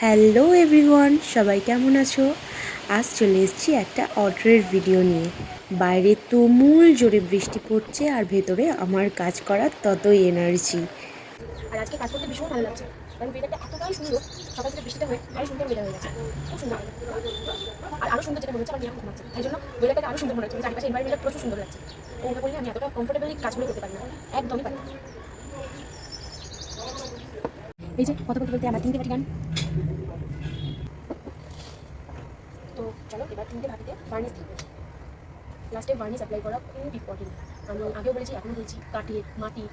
Hello everyone, সবাই কেমন আছো? আজ চলে এসেছি একটা অর্ডারের ভিডিও নিয়ে। বাইরে তুমুল জোরে বৃষ্টি পড়ছে আর ভেতরে আমার কাজ করার ততই এনার্জি। আর আজকে কাজ করতে ভীষণ ভালো লাগছে, কারণ ওয়েদারটা এতটাই সুন্দর। সকাল থেকে বৃষ্টিটা হয়ে আরও সুন্দর ওয়েদার হয়ে গেছে, খুব সুন্দর। আর আরও সুন্দর যেটা মনে হচ্ছে আমার এখন ঘুমাচ্ছে, তাই জন্য ওয়েদারটাকে আরও সুন্দর মনে হচ্ছে। চারিপাশে এনভায়রনমেন্টটা প্রচুর সুন্দর লাগছে। ও না করলে আমি এতটা কমফোর্টেবলি কাজগুলো করতে পারি না, একদমই পারি না। এই যে কথা বলতে বলতে আমার 3টে বাটি গান। তো চলো এবার 3টে বাটিতে ভার্নিশ দিই। লাস্টে ভার্নিশ অ্যাপ্লাই করা খুব ইম্পর্টেন্ট। আমি আগেও বলেছি, এখনও বলছি, কাঠের, মাটি,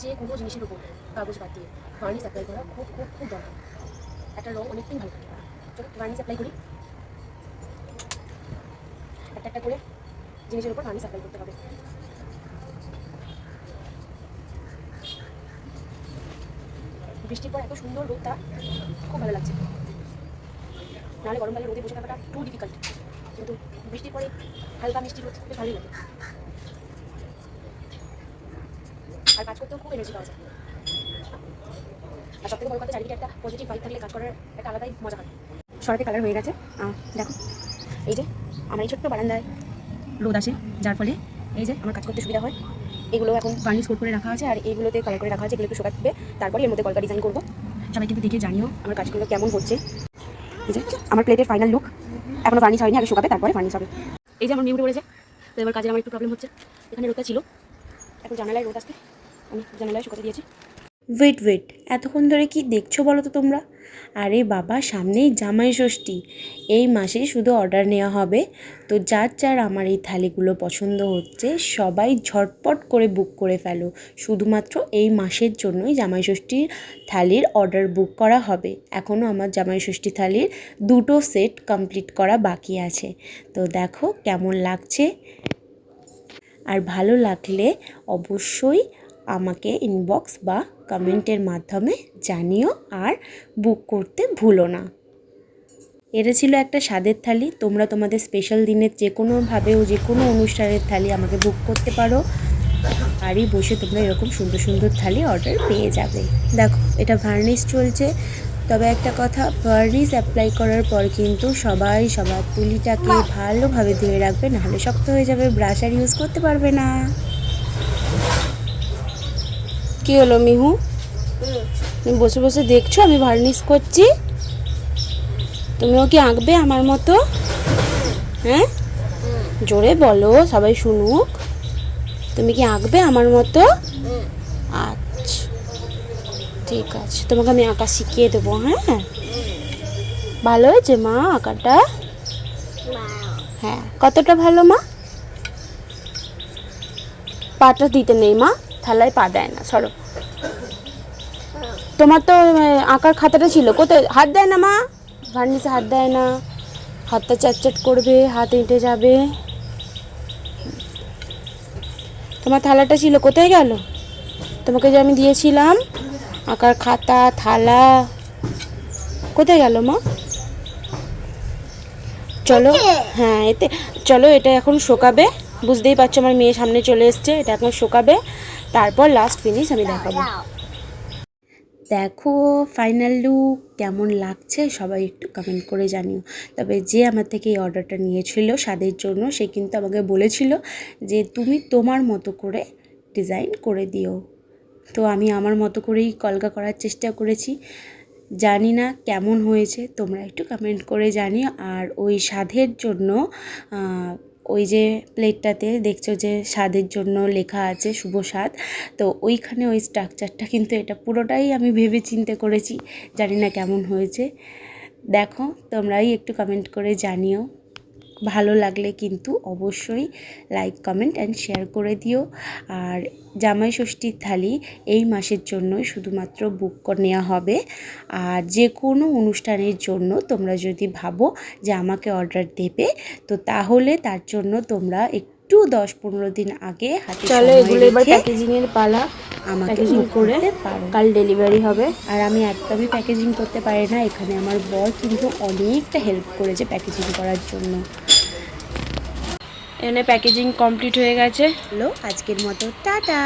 যে কোনো জিনিসের উপর কাগজ বাদ দিয়ে ভার্নিশ অ্যাপ্লাই করা খুব খুব খুব দরকার। একটা রং অনেকটাই ভালো থাকে। চলো ভার্নিশ অ্যাপ্লাই করি। একটা একটা করে জিনিসের উপর ভার্নিশ অ্যাপ্লাই করতে হবে। বৃষ্টির পর এত সুন্দর রোদটা খুব ভালো লাগছে। নাহলে গরমকালে রোদে বসে থাকাটা টু ডিফিকাল্ট, কিন্তু বৃষ্টির পরে হালকা মিষ্টি রোদ বেশ ভালোই লাগে। আর কাজ করতেও খুব এনার্জি পাওয়া যায়। আর সবথেকে বড় কথা, চারিদিকে একটা পজিটিভ ভাইব থাকলে কাজ করার একটা আলাদাই মজা হয়। শরতে কালার হয়ে গেছে। দেখো, এই যে আমার এই ছোট্ট বারান্দায় রোদ আসে, যার ফলে এই যে আমার কাজ করতে সুবিধা হয়। এগুলো এখন ভার্নিশ কোট করে রাখা আছে, আর এইগুলোতে কালার করে রাখা আছে। এগুলো একটু শোকাতে তারপরে এর মধ্যে কলকা ডিজাইন করবো। সবাই কিন্তু দেখে জানিও আমার কাজগুলো কেমন হচ্ছে। এই যে আমার প্লেটের ফাইনাল লুক, এখনো ভার্নিশ হয়নি, আগে শুকাবে তারপরে ভার্নিশ হবে। এই যে আমার মেয়ে উঠে পড়েছে, তো এবার কাজের আমার একটু প্রবলেম হচ্ছে। এখানে রোদটা ছিল, এখন জানালায় রোদ আসতে আমি জানালায় শুকাতে দিয়েছি। ওয়েট, এতক্ষণ ধরে কি দেখছো বলো তো তোমরা? আরে বাবা, সামনেই জামাই ষষ্ঠী। এই মাসেই শুধু অর্ডার নেওয়া হবে। তো যার যার আমার এই থালিগুলো পছন্দ হচ্ছে, সবাই ঝটপট করে বুক করে ফেলো। শুধুমাত্র এই মাসের জন্যই জামাই ষষ্ঠীর থালির অর্ডার বুক করা হবে। এখনও আমার জামাই ষষ্ঠী থালির 2টো সেট কমপ্লিট করা বাকি আছে। তো দেখো কেমন লাগছে। আর ভালো লাগলে অবশ্যই আমাকে ইনবক্স বা কমেন্টের মাধ্যমে জানিও, আর বুক করতে ভুলো না। এটা ছিল একটা স্বাদের থালি। তোমরা তোমাদের স্পেশাল দিনের যে কোনোভাবেও যে কোনো অনুষ্ঠানের থালি আমাকে বুক করতে পারো। বাড়ি বসে তোমরা এরকম সুন্দর সুন্দর থালি অর্ডার পেয়ে যাবে। দেখো, এটা ভার্নিশ চলছে। তবে একটা কথা, ভার্নিশ অ্যাপ্লাই করার পর কিন্তু সবাই সবার তুলিটাকে ভালোভাবে ধুয়ে রাখবে, নাহলে শক্ত হয়ে যাবে, ব্রাশ আর ইউজ করতে পারবে না। কি হলো মিহু, তুমি বসে বসে দেখছো আমি ভার্নিশ করছি? তুমিও কি আঁকবে আমার মতো? হ্যাঁ, জোরে বলো, সবাই শুনুক। তুমি কি আঁকবে আমার মতো? আচ্ছা, ঠিক আছে, তোমাকে আমি আঁকা শিখিয়ে দেবো। হ্যাঁ, ভালো হয়েছে মা আঁকাটা? হ্যাঁ, কতটা ভালো মা? পাটা দিতে নেই মা, থালায় পা দেয় না, সরো। তোমার তো আঁকার খাতাটা ছিল, কোথায়? হাত দেয় না মা, ভার্নিশে হাত দেয় না, হাতটা চ্যাটচ্যাট করবে, হাত এঁটে যাবে। তোমার থালাটা ছিল, কোথায় গেল? তোমাকে যে আমি দিয়েছিলাম আঁকার খাতা, থালা, কোথায় গেল মা? চলো, হ্যাঁ, এতে চলো, এটা এখন শোকাবে। বুঝতেই পারছো আমার মেয়ে সামনে চলে এসছে, এটা এখন শোকাবে, তারপর লাস্ট ফিনিশ আমি দেখাবো। দেখো ফাইনাল লুক কেমন লাগছে, সবাই একটু কমেন্ট করে জানিও। তবে যে আমার থেকে এই অর্ডারটা নিয়েছিল স্বাদের জন্য, সে কিন্তু আমাকে বলেছিল যে তুমি তোমার মতো করে ডিজাইন করে দিও। তো আমি আমার মতো করেই কলকা করার চেষ্টা করেছি। জানি না কেমন হয়েছে, তোমরা একটু কমেন্ট করে জানিও। আর ওই স্বাদের জন্য ওই যে প্লেটটাতে দেখছো যে স্বাদের জন্য লেখা আছে শুভ স্বাদ, তো ওইখানে ওই স্ট্রাকচারটা কিন্তু এটা পুরোটাই আমি ভেবে চিন্তে করেছি। জানি না কেমন হয়েছে, দেখো তোমরাই একটু কমেন্ট করে জানিও। ভালো লাগলে কিন্তু অবশ্যই লাইক, কমেন্ট অ্যান্ড শেয়ার করে দিও। আর জামাই ষষ্ঠীর থালি এই মাসের জন্যই শুধুমাত্র বুক নেওয়া হবে। আর যে কোনো অনুষ্ঠানের জন্য তোমরা যদি ভাবো যে আমাকে অর্ডার দেবে, তো তাহলে তার জন্য তোমরা একটু 10-15 দিন আগে হাতে সময় রেখে প্যাকেজিংয়ের পালা, আমাকে প্যাকেজিং বুক করে করতে পারো। কাল ডেলিভারি হবে। আর আমি একদমই প্যাকেজিং করতে পারি না, এখানে আমার বর কিন্তু অনেকটা হেল্প করেছে প্যাকেজিং করার জন্য। এখানে প্যাকেজিং কমপ্লিট হয়ে গেছে। হলো আজকের মতো, টাটা।